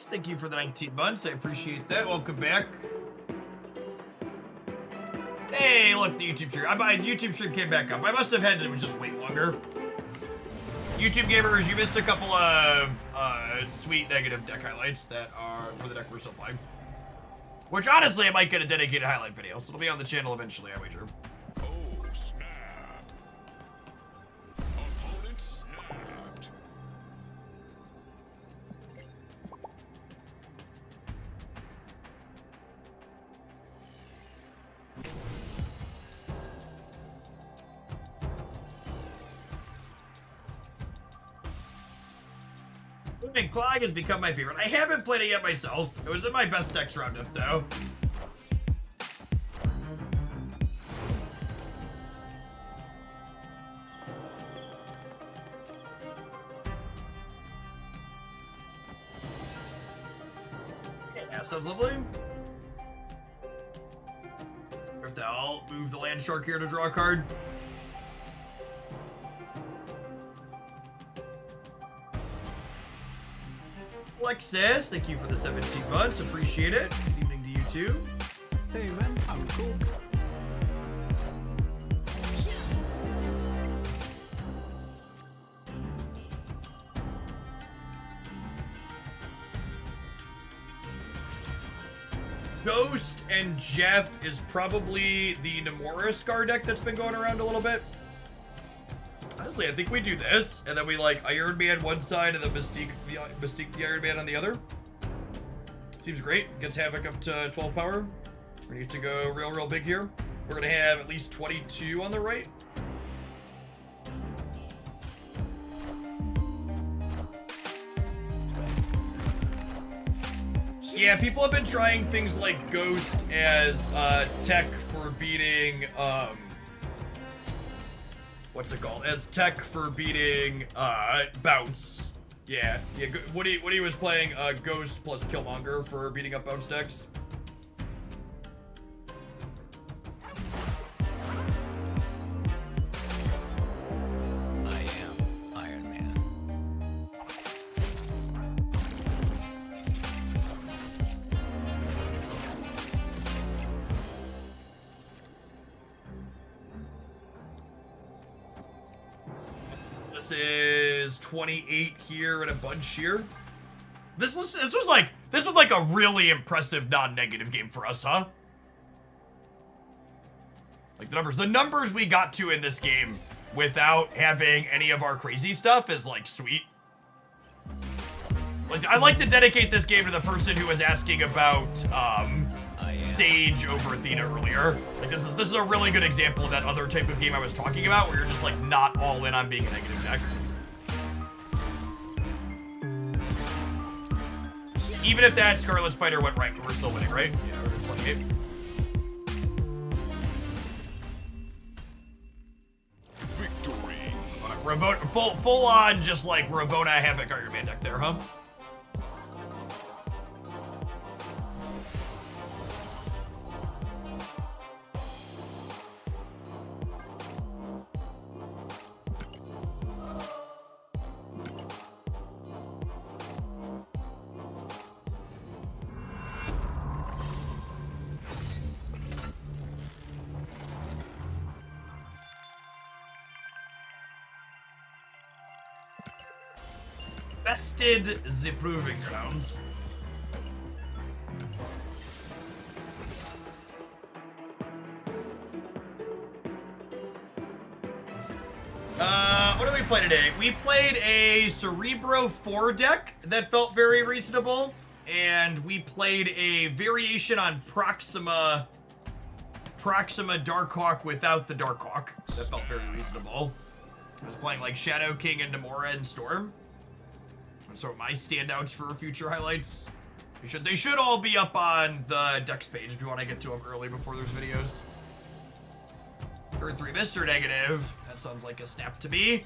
Thank you for the 19 months. I appreciate that. Welcome back. Hey, look, the YouTube stream. The YouTube stream came back up. I must have had to just wait longer. YouTube gamers, you missed a couple of sweet negative deck highlights that are for the deck we're still playing. Which, honestly, I might get a dedicated highlight video, so it'll be on the channel eventually, I wager. Oh, snap. Opponent snapped. Moving Clyde has become my favorite. I haven't played it yet myself. It was in my best decks roundup, though. Yeah, sounds lovely. I'll move the land shark here to draw a card. Alexis, thank you for the 17 months. Appreciate it. Good evening to you too. Hey man, I'm cool. Ghost and Jeff is probably the Nomura Scar deck that's been going around a little bit. Honestly, I think we do this, and then we like Iron Man one side and then Mystique the Iron Man on the other. Seems great. Gets Havoc up to 12 power. We need to go real big here. We're gonna have at least 22 on the right. Yeah, people have been trying things like Ghost as tech for beating what's it called? As tech for beating bounce. Yeah. Woody was playing Ghost plus Killmonger for beating up bounce decks. I am Iron Man. This is 28 here and a bunch here. This was like a really impressive non-negative game for us, huh? Like the numbers we got to in this game without having any of our crazy stuff is like sweet. Like I'd like to dedicate this game to the person who was asking about Sage over Athena earlier. Like this is a really good example of that other type of game I was talking about where you're just like not all in on being a negative deck. Even if that Scarlet Spider went right, we're still winning, right? Yeah, we're 28. Victory. Full on just like Ravona Havoc Iron Man deck there, huh? Bested the Proving Grounds. What did we play today? We played a Cerebro 4 deck that felt very reasonable, and we played a variation on Proxima Darkhawk without the Darkhawk. That felt very reasonable. I was playing like Shadow King and Nomura and Storm. So my standouts for future highlights, they should all be up on the Dex page if you want to get to them early before there's videos. Turn 3 Mr. Negative. That sounds like a snap to me.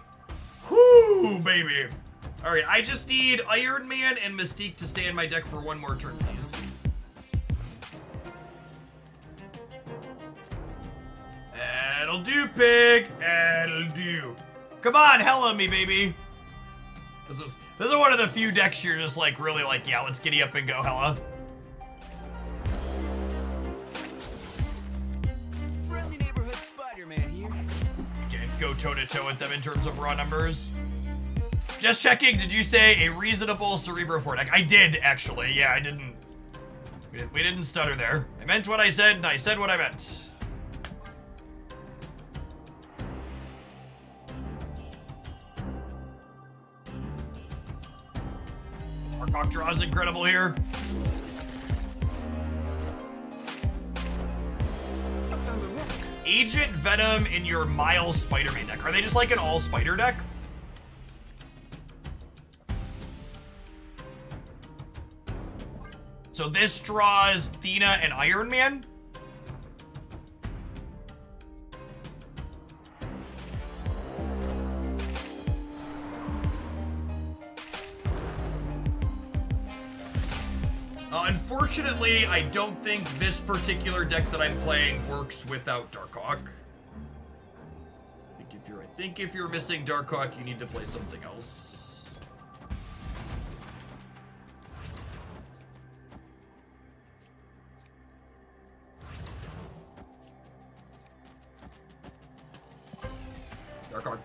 Whoo, baby. All right, I just need Iron Man and Mystique to stay in my deck for one more turn, please. That'll do, pig. That'll do. Come on, hella me, baby. This is one of the few decks you're just like really like, yeah, let's giddy up and go hella. Friendly neighborhood Spider-Man here. Can't go toe-to-toe with them in terms of raw numbers. Just checking, did you say a reasonable Cerebro 4 deck? I did, actually. Yeah, I didn't. We didn't stutter there. I meant what I said, and I said what I meant. Our draw is incredible here. I found a rock. Agent Venom in your Miles Spider-Man deck. Are they just like an all-spider deck? So this draws Athena and Iron Man? Unfortunately, I don't think this particular deck that I'm playing works without Darkhawk. I think if you're missing Darkhawk, you need to play something else.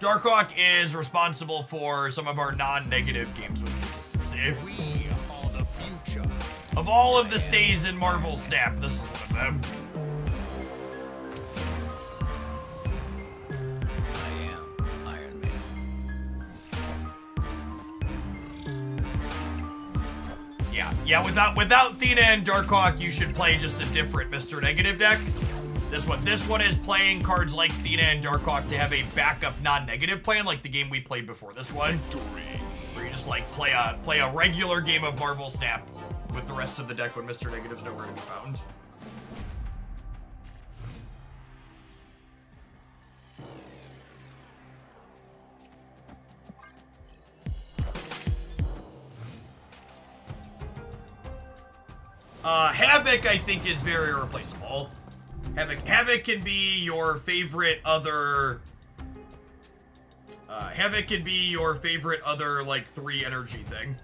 Darkhawk is responsible for some of our non-negative games with consistency. We are the future. Of all of the stays in Marvel Snap, this is one of them. I am Iron Man. Yeah, without Athena and Darkhawk, you should play just a different Mr. Negative deck. This one is playing cards like Athena and Darkhawk to have a backup non-negative plan, like the game we played before this one. Where you just like play a regular game of Marvel Snap with the rest of the deck when Mr. Negative's nowhere to be found. Havoc, I think, is very replaceable. Havoc can be your favorite other... Havoc can be your favorite other, like, 3 energy thing.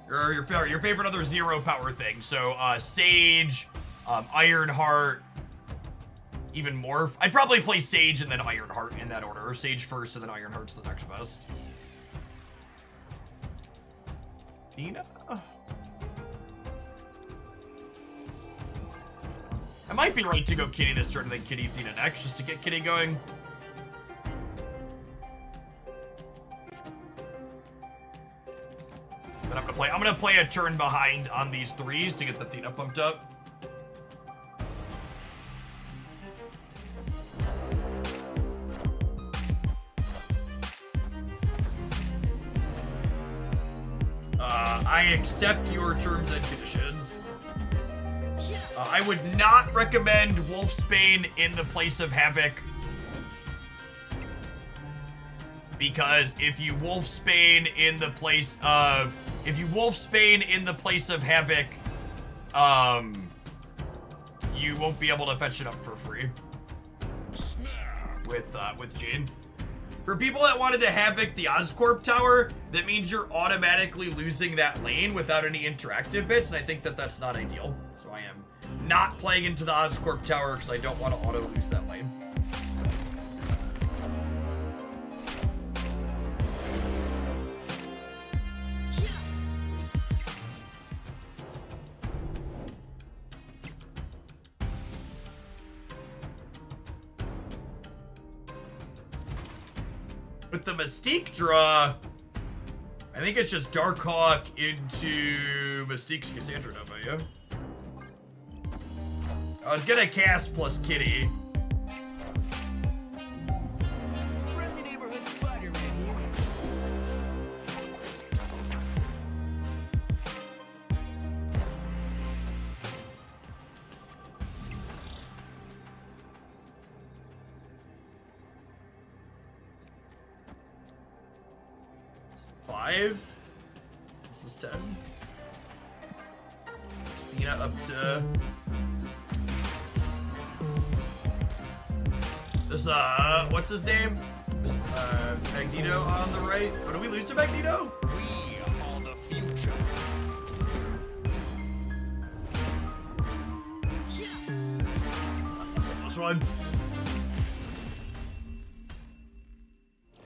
Or your favorite other 0 power thing. So, Sage, Ironheart, even Morph. I'd probably play Sage and then Ironheart in that order. Or Sage first and then Ironheart's the next best. Athena? I might be right to go Kitty this turn and then Kitty Athena next, just to get Kitty going. Then I'm gonna play a turn behind on these 3s to get the Athena pumped up. I accept your terms and conditions. I would not recommend Wolfsbane in the place of Havoc. Because if you Wolfsbane in the place of Havoc, you won't be able to fetch it up for free. With Jin. For people that wanted to Havoc the Oscorp Tower, that means you're automatically losing that lane without any interactive bits, and I think that that's not ideal. So I am not playing into the Oscorp Tower because I don't want to auto lose that lane. With the Mystique draw, I think it's just Darkhawk into Mystique's Cassandra Nova, yeah? I was gonna cast plus Kitty. Friendly neighborhood Spider-Man here. It's 5. This is 10. Athena up to... This, what's his name? Magneto on the right. Oh, did we lose to Magneto? We are the future. This one.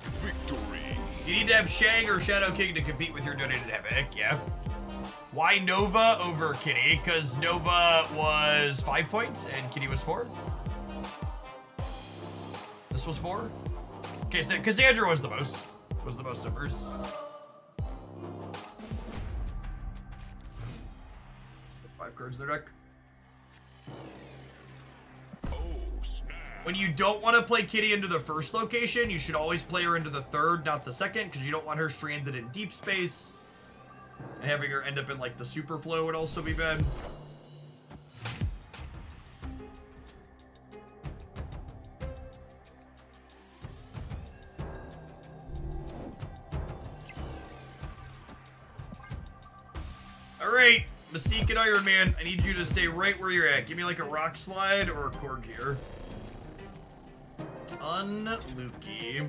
Victory. You need to have Shang or Shadow King to compete with your donated Havoc, yeah. Why Nova over Kitty? Because Nova was 5 points and Kitty was 4. This was 4. Okay, so Cassandra was the most numbers. Five cards in their deck. Oh, snap. When you don't want to play Kitty into the first location, you should always play her into the third, not the second, because you don't want her stranded in deep space. And having her end up in like the super flow would also be bad. Alright, Mystique and Iron Man, I need you to stay right where you're at. Give me like a rock slide or a Korg here. Unlucky.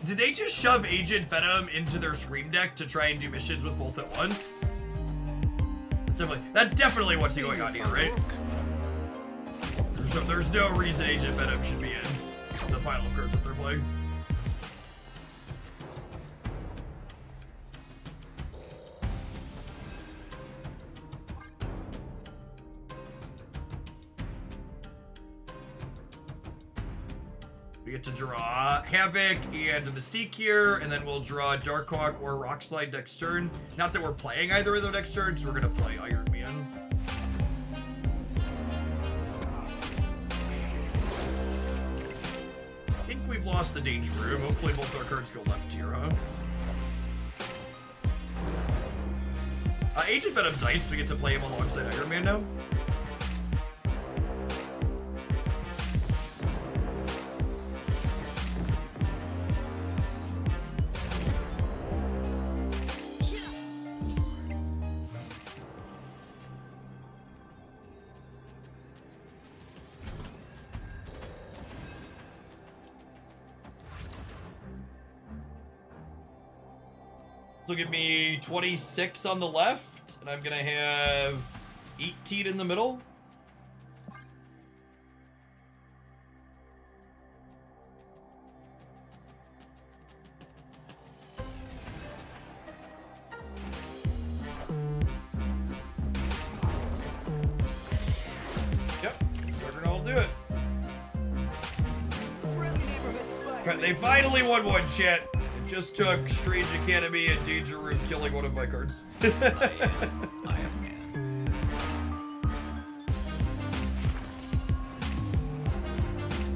Did they just shove Agent Venom into their Scream deck to try and do missions with both at once? That's definitely what's going on here, right? There's no reason Agent Venom should be in the pile of cards that they're playing. We get to draw Havoc and Mystique here, and then we'll draw Darkhawk or Rockslide next turn. Not that we're playing either of them next turn, so we're gonna play Iron Man. I think we've lost the Danger Room. Hopefully both our cards go left here, huh? Agent Venom's nice. We get to play him alongside Iron Man now. So give me 26 on the left, and I'm gonna have 18 in the middle. Yep, Juggernaut will do it. Friendly neighborhood spider. They finally won one, chat. Just took Strange Academy and Danger Room killing one of my cards. I am Iron Man.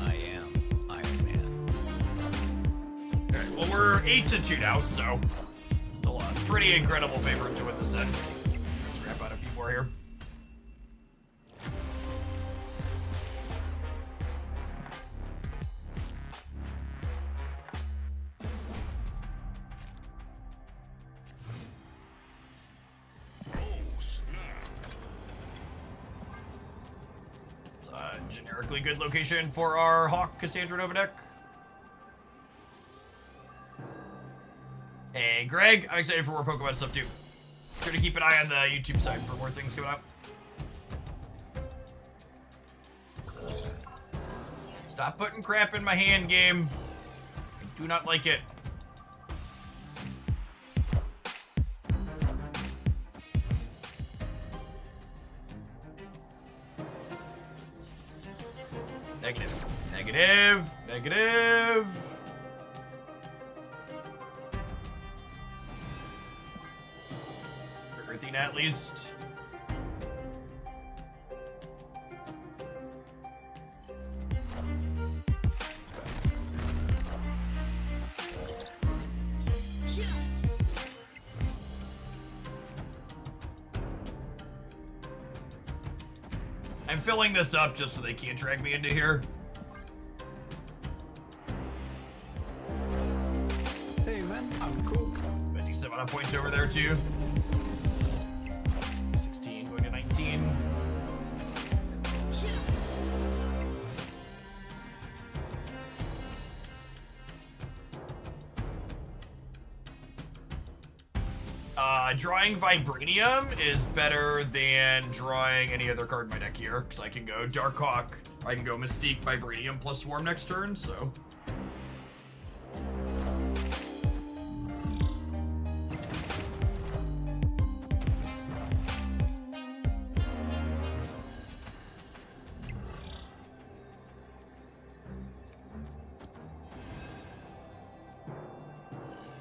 I am Iron Man. Alright, well, we're 8-2 now, so still a pretty incredible favorite to win the set. Let's scrap out a few more here. Generically good location for our Hawk Cassandra Nova deck. Hey, Greg, I'm excited for more Pokemon stuff too. Sure to keep an eye on the YouTube side for more things coming up. Stop putting crap in my hand, game. I do not like it. Negative. Negative. Negative. Everything at least. I'm filling this up just so they can't drag me into here. Hey man, I'm cool. 57 amount of points over there too. 16 going to 19. Drawing Vibranium is better than drawing any other card in my deck here, because I can go Dark Hawk, I can go Mystique, Vibranium plus Swarm next turn, so.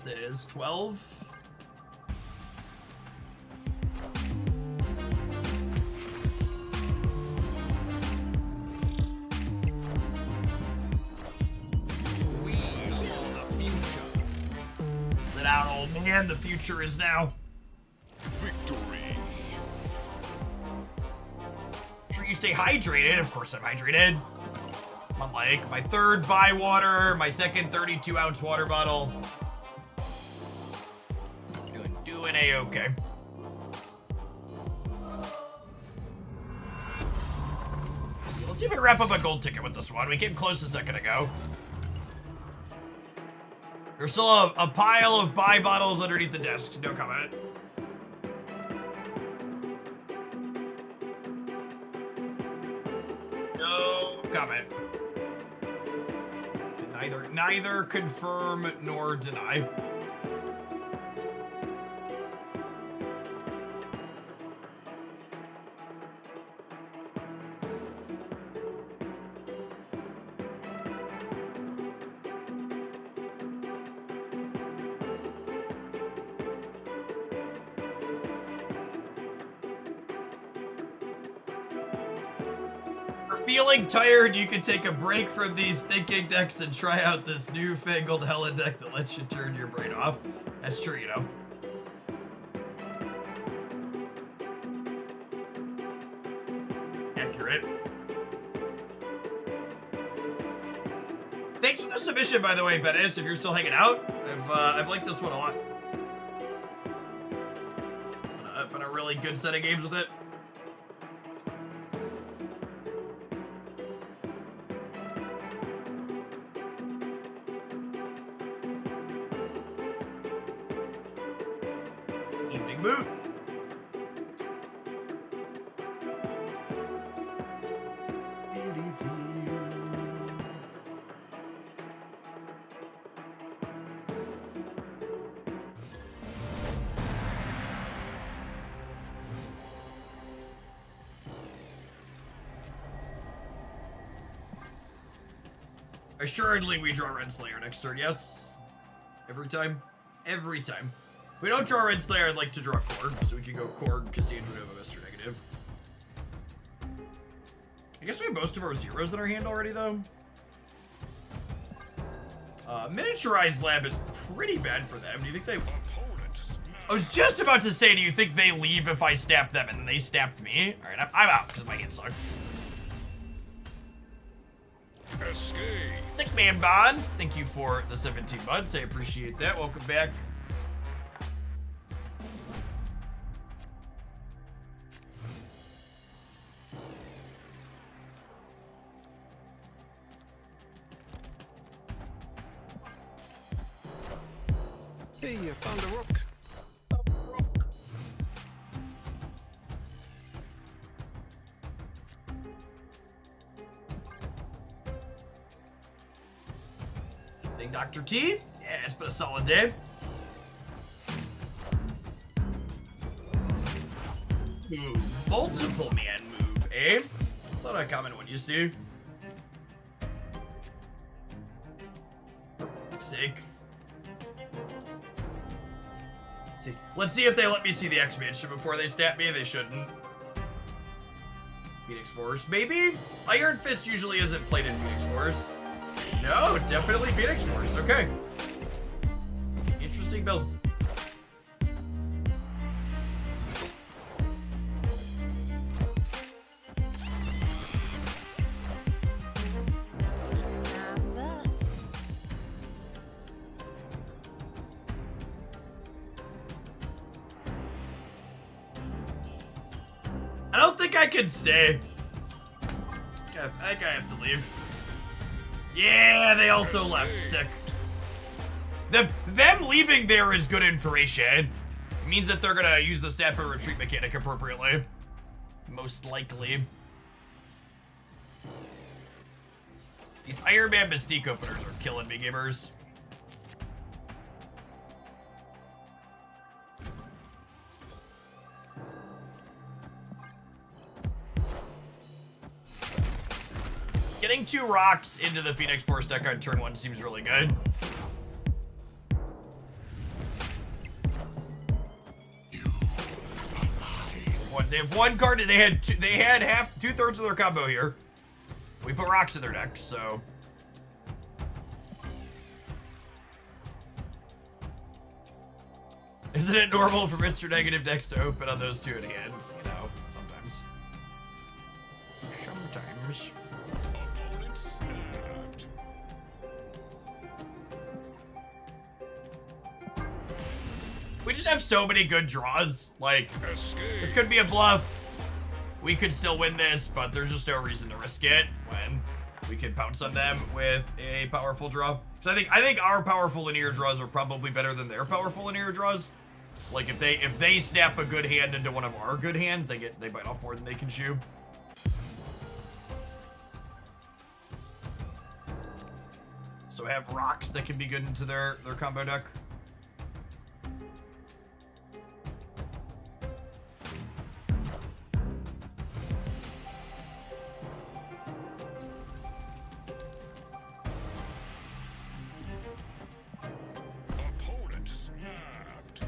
That is 12. Out, old man. The future is now. Victory. Sure you stay hydrated. Of course I'm hydrated. I'm like my third Bywater, my second 32-ounce water bottle. Doing A-okay. Let's see if we can wrap up a gold ticket with this one. We came close a second ago. There's still a pile of buy bottles underneath the desk. No comment. No comment. Neither confirm nor deny. Feeling tired, you can take a break from these thinking decks and try out this newfangled hella deck that lets you turn your brain off. That's true, you know. Accurate. Thanks for the submission, by the way, Bettis, if you're still hanging out. I've liked this one a lot. It's been a really good set of games with it. Evening boot. Assuredly, we draw Renslayer next turn, yes? Every time? Every time. If we don't draw Renslayer, I'd like to draw Korg, so we can go Korg, Cassandra, Nova, Mr. Negative. I guess we have most of our zeros in our hand already, though. Miniaturized Lab is pretty bad for them. Do you think they... I was just about to say, do you think they leave if I snap them and then they snapped me? Alright, I'm out, because my hand sucks. Escape. Stickman Bond, thank you for the 17 months. I appreciate that. Welcome back. Hey, I found a rook. Big Dr. Teeth? Yeah, it's been a solid day. Ooh, multiple man move, eh? It's not a common one you see. Sick. Let's see if they let me see the X-Mansion before they stab me. They shouldn't. Phoenix Force, maybe? Iron Fist usually isn't played in Phoenix Force. No, definitely Phoenix Force. Okay. Interesting build. I don't think I can stay. I think I have to leave. Yeah, they also left. Sick. Them leaving there is good information. It means that they're gonna use the snap and retreat mechanic appropriately. Most likely. These Iron Man Mystique openers are killing me, gamers. Getting 2 rocks into the Phoenix Force deck on turn 1 seems really good. They have 1 card. They had 2/3 of their combo here. We put rocks in their deck, so. Isn't it normal for Mr. Negative decks to open on those 2 in hands? You know, sometimes. Sometimes. Opponent snapped. We just have so many good draws. Like, Escape. this could be a bluff. We could still win this, but there's just no reason to risk it when we can pounce on them with a powerful draw. So I think our powerful linear draws are probably better than their powerful linear draws. Like if they snap a good hand into one of our good hands, they bite off more than they can chew. So have rocks that can be good into their combo deck. Opponent snapped.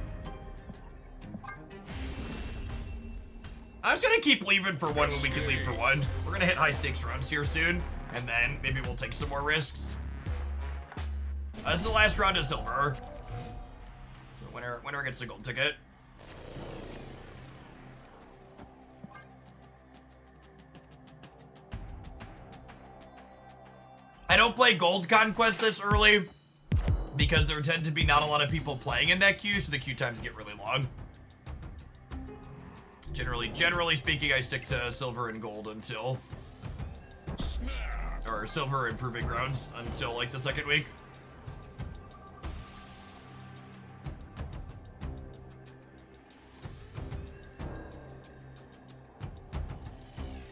I'm just gonna keep leaving for 1 when we can leave for 1. We're gonna hit high stakes rounds here soon, and then maybe we'll take some more risks. This is the last round of silver. So winner gets a gold ticket. I don't play Gold Conquest this early because there tend to be not a lot of people playing in that queue, so the queue times get really long. Generally speaking, I stick to silver and gold until, or silver and proving grounds until like the 2nd week.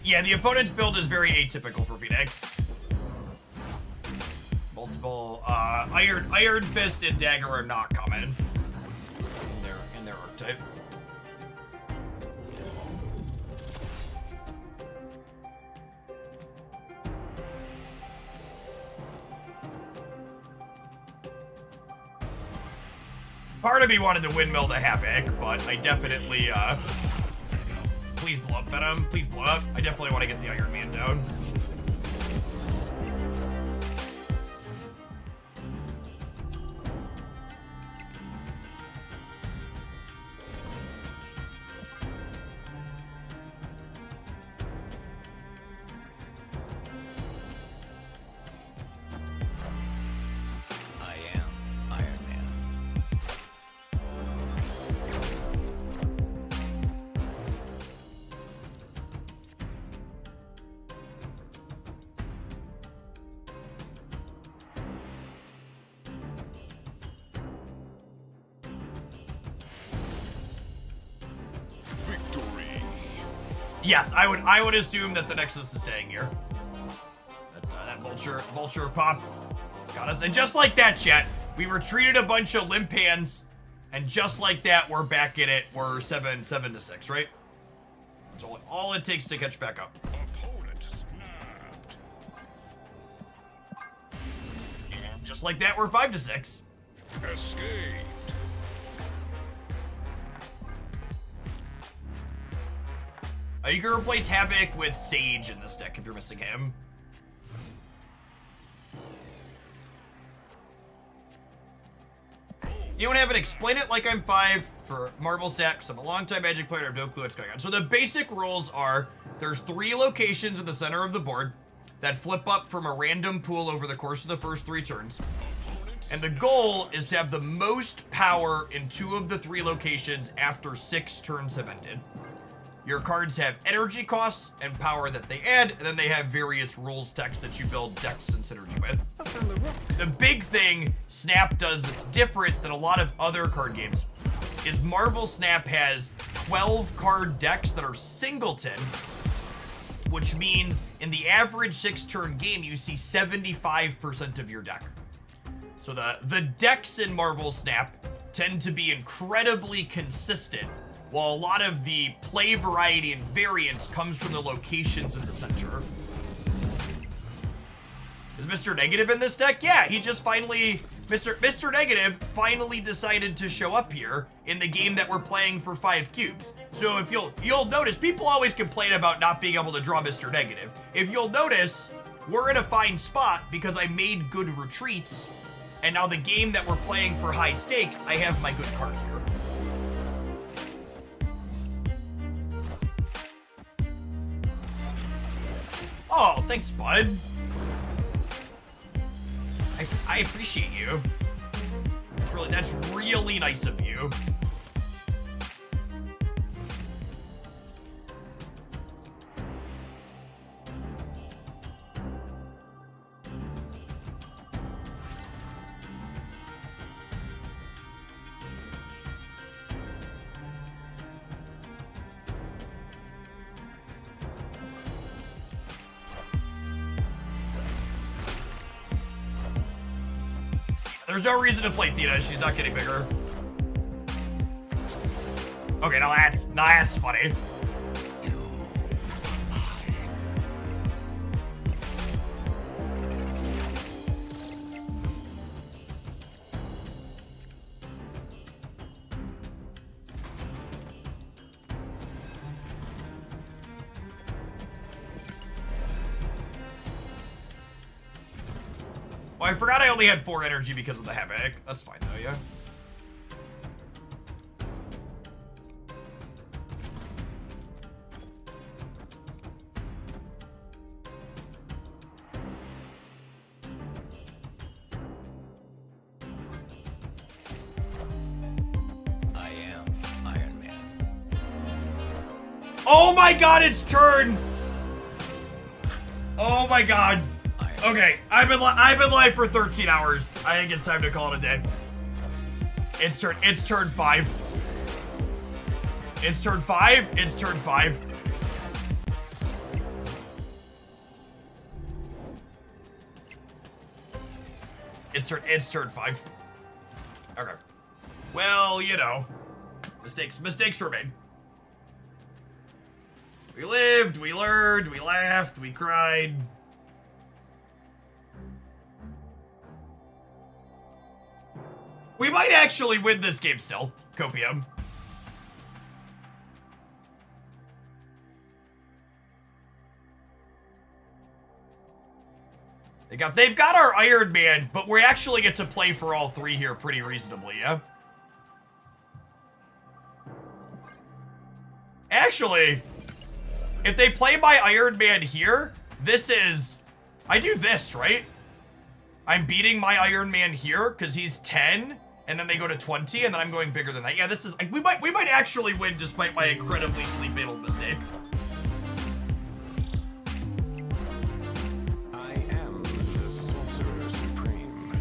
Yeah, the opponent's build is very atypical for Phoenix. Multiple Iron Fist and Dagger are not common in their archetype. Part of me wanted to windmill the Havoc, but I definitely please blow up Venom. Please blow up. I definitely want to get the Iron Man down. I am Iron Man. Victory. Yes, I would assume that the Nexus is staying here. That vulture pop got us, and just like that, chat, we retreated a bunch of limp hands, and just like that, we're back in it. We're 7-6, right? That's all it takes to catch back up. Opponent snapped. And just like that, we're 5-6. Escaped. You can replace Havoc with Sage in this deck if you're missing him. You don't have it. Explain it like I'm 5 for Marvel Stacks. I'm a longtime Magic player. I have no clue what's going on. So the basic rules are there's 3 locations in the center of the board that flip up from a random pool over the course of the first 3 turns. And the goal is to have the most power in 2 of the 3 locations after 6 turns have ended. Your cards have energy costs and power that they add, and then they have various rules text that you build decks and synergy with. I found a rock. The big thing Snap does that's different than a lot of other card games is Marvel Snap has 12 card decks that are singleton, which means in the average 6-turn game, you see 75% of your deck. So the decks in Marvel Snap tend to be incredibly consistent, while a lot of the play variety and variance comes from the locations in the center. Is Mr. Negative in this deck? Yeah, he just finally... Mr. Negative finally decided to show up here in the game that we're playing for 5 cubes. So if you'll notice, people always complain about not being able to draw Mr. Negative. If you'll notice, we're in a fine spot because I made good retreats, and now the game that we're playing for high stakes, I have my good card here. Oh, thanks, bud. I appreciate you. That's really nice of you. There's no reason to play Theta. She's not getting bigger. Okay, now that's funny. Oh, I forgot I only had 4 energy because of the Havoc. That's fine though, yeah. I am Iron Man. Oh my god, it's turn! Oh my god. Okay, I've been live for 13 hours. I think it's time to call it a day. It's turn 5. It's turn 5. It's turn 5. It's turn 5. Okay. Well, you know, mistakes were made. We lived, we learned, we laughed, we cried. We might actually win this game still, Copium. They've got our Iron Man, but we actually get to play for all 3 here pretty reasonably, yeah? Actually, if they play my Iron Man here, this is... I do this, right? I'm beating my Iron Man here because he's 10, and then they go to 20, and then I'm going bigger than that. Yeah, this is... We might actually win despite my incredibly sleep-aided mistake. I am the Sorcerer Supreme.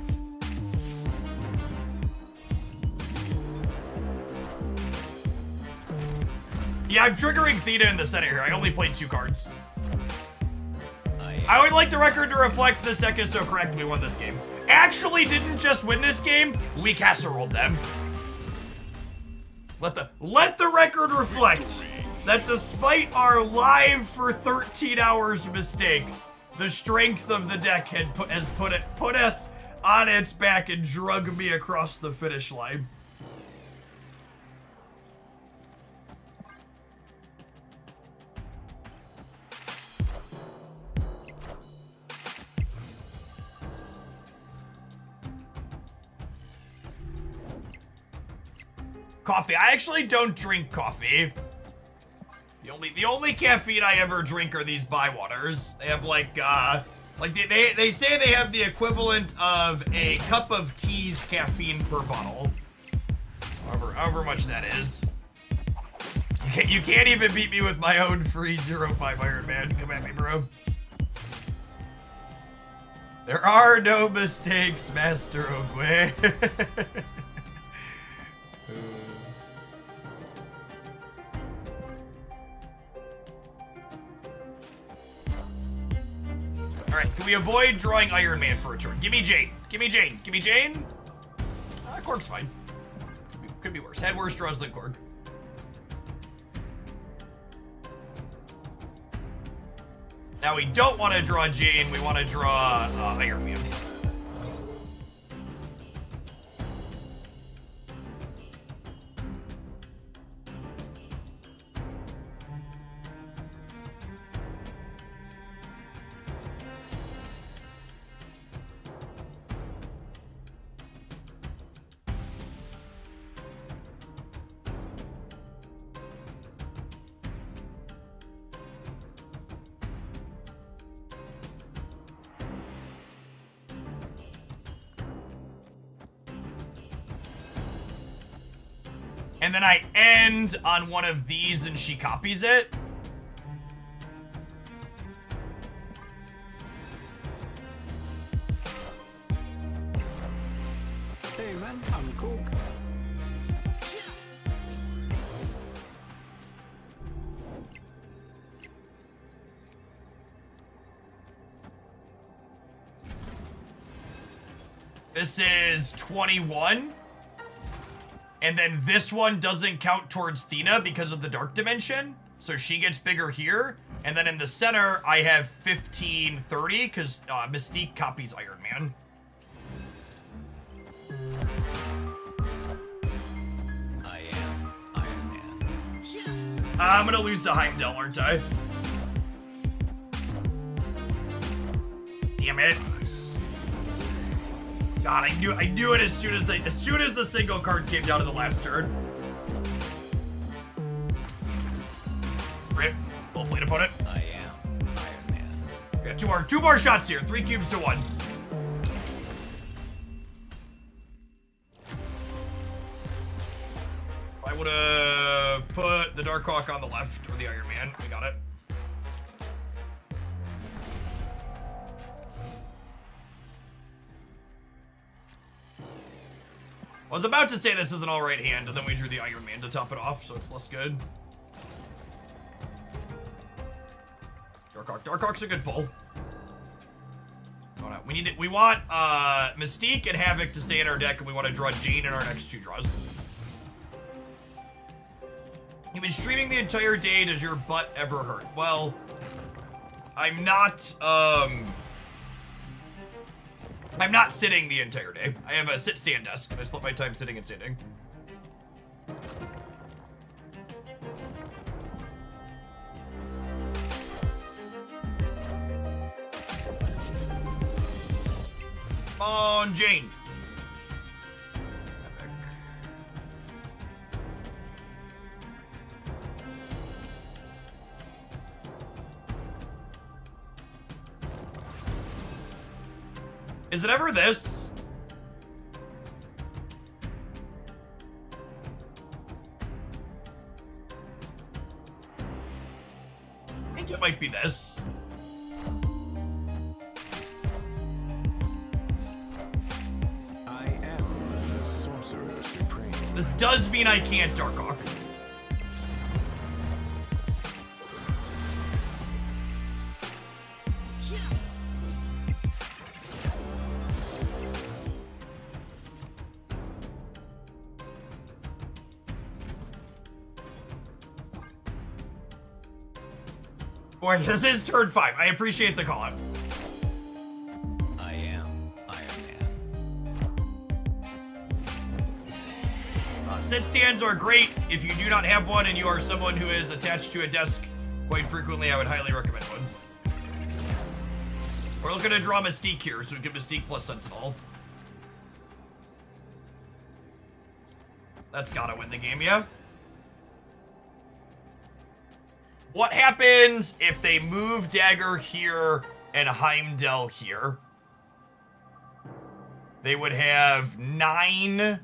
Yeah, I'm triggering Theta in the center here. I only played 2 cards. I would like the record to reflect this deck is so correct we won this game. Actually didn't just win this game, we casseroled them. Let the record reflect that despite our live for 13 hours mistake, the strength of the deck has put us on its back and drug me across the finish line. Coffee. I actually don't drink coffee. The only caffeine I ever drink are these Bywaters. They have like they say they have the equivalent of a cup of tea's caffeine per bottle. However much that is. You can't even beat me with my own free 0-5 Iron Man. Come at me, bro. There are no mistakes, Master Ogwe. Alright, can we avoid drawing Iron Man for a turn? Give me Jane. Give me Jane. Give me Jane. Korg's fine. Could be worse. Had worse draws than Korg. Now we don't want to draw Jane. We want to draw Iron Man. And then I end on one of these and she copies it. Hey man, I'm cool. This is 21. And then this one doesn't count towards Thena because of the dark dimension. So she gets bigger here. And then in the center, I have 1530 because Mystique copies Iron Man. I am Iron Man. I'm going to lose to Heimdall, aren't I? Damn it. God, I knew it as soon as the single card came down to the last turn. Rip. Well played, opponent. I am Iron Man. We got two more shots here. 3 cubes to 1. I would have put the Dark Hawk on the left or the Iron Man. We got it. I was about to say this is an alright hand, and then we drew the Iron Man to top it off, so it's less good. Dark Hawk. Dark Hawk's a good pull. Oh, no. We want Mystique and Havoc to stay in our deck, and we want to draw Jane in our next 2 draws. You've been streaming the entire day. Does your butt ever hurt? Well, I'm not sitting the entire day. I have a sit-stand desk, and I split my time sitting and standing. Come on, Jane. Is it ever this? I think it might be this. I am the Sorcerer Supreme. This does mean I can't Dark Hawk. Boy, this is turn 5. I appreciate the call out. I am Iron Man. Sit stands are great if you do not have one and you are someone who is attached to a desk quite frequently. I would highly recommend one. We're looking to draw Mystique here, so we get Mystique plus Sentinel. That's gotta win the game, yeah? What happens if they move Dagger here and Heimdall here? They would have 9.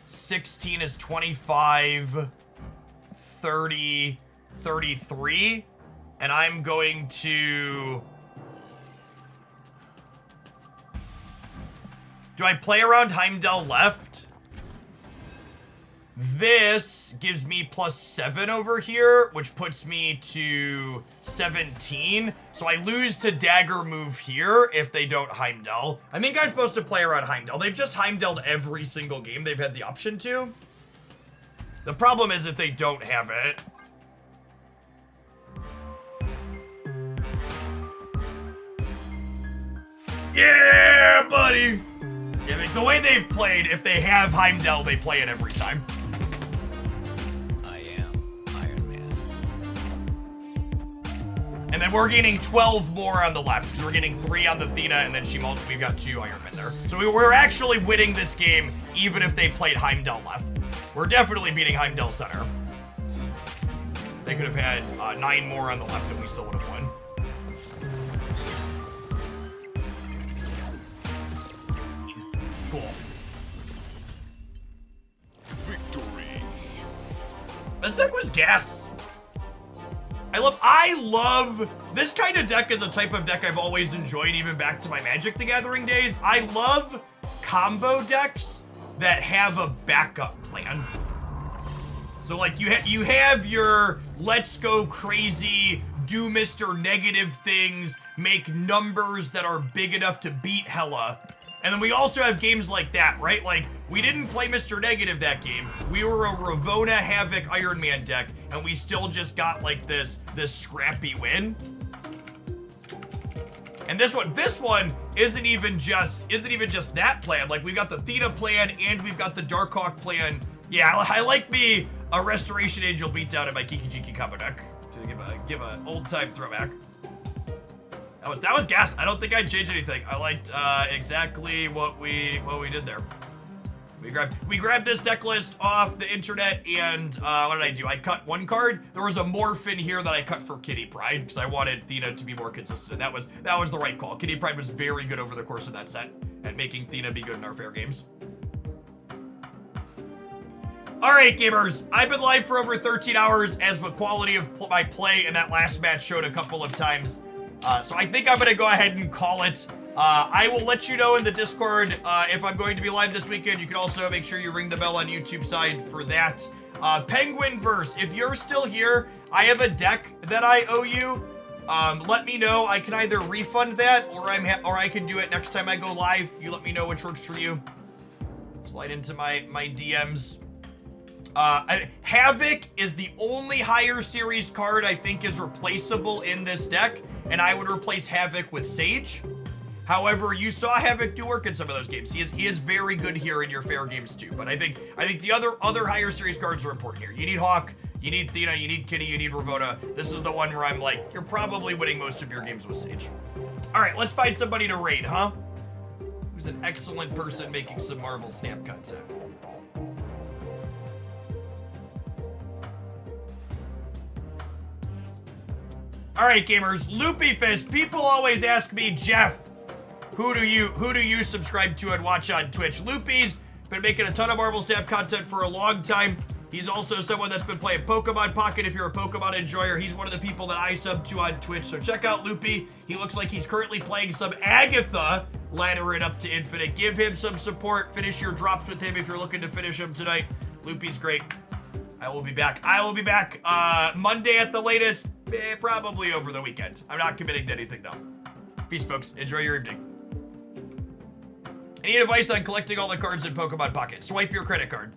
16 is 25. 30, 33, and I'm going to... Do I play around Heimdall left? This gives me +7 over here, which puts me to 17. So I lose to dagger move here if they don't Heimdall. I think I'm supposed to play around Heimdall. They've just Heimdalled every single game they've had the option to. The problem is if they don't have it. Yeah, buddy! Yeah, the way they've played, if they have Heimdall, they play it every time. I am Iron Man. And then we're getting 12 more on the left, because we're getting 3 on the Athena, and then we've got 2 Iron Men there. So we're actually winning this game, even if they played Heimdall left. We're definitely beating Heimdall center. They could have had 9 more on the left, and we still would have won. Cool. Victory. This deck was gas. I love this kind of deck is a type of deck I've always enjoyed, even back to my Magic the Gathering days. I love combo decks that have a backup plan. So like you have your let's go crazy, do Mr. Negative things, make numbers that are big enough to beat Hela. And then we also have games like that, right? Like, we didn't play Mr. Negative that game. We were a Ravona Havoc Iron Man deck, and we still just got like this scrappy win. And this one isn't even just that plan. Like, we've got the Theta plan and we've got the Darkhawk plan. Yeah, I like me a Restoration Angel beatdown in my Kiki Jiki combo deck to give a old time throwback. That was gas. I don't think I'd change anything. I liked exactly what we did there. We grabbed this deck list off the internet, and what did I do? I cut 1 card. There was a morph in here that I cut for Kitty Pryde because I wanted Thena to be more consistent. That was the right call. Kitty Pryde was very good over the course of that set at making Thena be good in our fair games. All right, gamers. I've been live for over 13 hours, as the quality of my play in that last match showed a couple of times. So I think I'm going to go ahead and call it. I will let you know in the Discord if I'm going to be live this weekend. You can also make sure you ring the bell on YouTube side for that. Penguinverse, if you're still here, I have a deck that I owe you. Let me know. I can either refund that or I can do it next time I go live. You let me know which works for you. Slide into my DMs. Havoc is the only higher series card I think is replaceable in this deck, and I would replace Havoc with Sage. However, you saw Havoc do work in some of those games. He is very good here in your fair games too. But I think the other higher series cards are important here. You need Hawk, you need Thena, you need Kitty, you need Ravona. This is the one where I'm like, you're probably winning most of your games with Sage. All right, let's find somebody to raid, huh? Who's an excellent person making some Marvel Snap content. All right, gamers, Loopy Fist. People always ask me, Jeff, who do you subscribe to and watch on Twitch? Loopy's been making a ton of Marvel Snap content for a long time. He's also someone that's been playing Pokemon Pocket. If you're a Pokemon enjoyer, he's one of the people that I sub to on Twitch. So check out Loopy. He looks like he's currently playing some Agatha, ladder it up to Infinite. Give him some support. Finish your drops with him if you're looking to finish him tonight. Loopy's great. I will be back. Monday at the latest. Probably over the weekend. I'm not committing to anything though. Peace, folks. Enjoy your evening. Any advice on collecting all the cards in Pokemon Pocket? Swipe your credit card.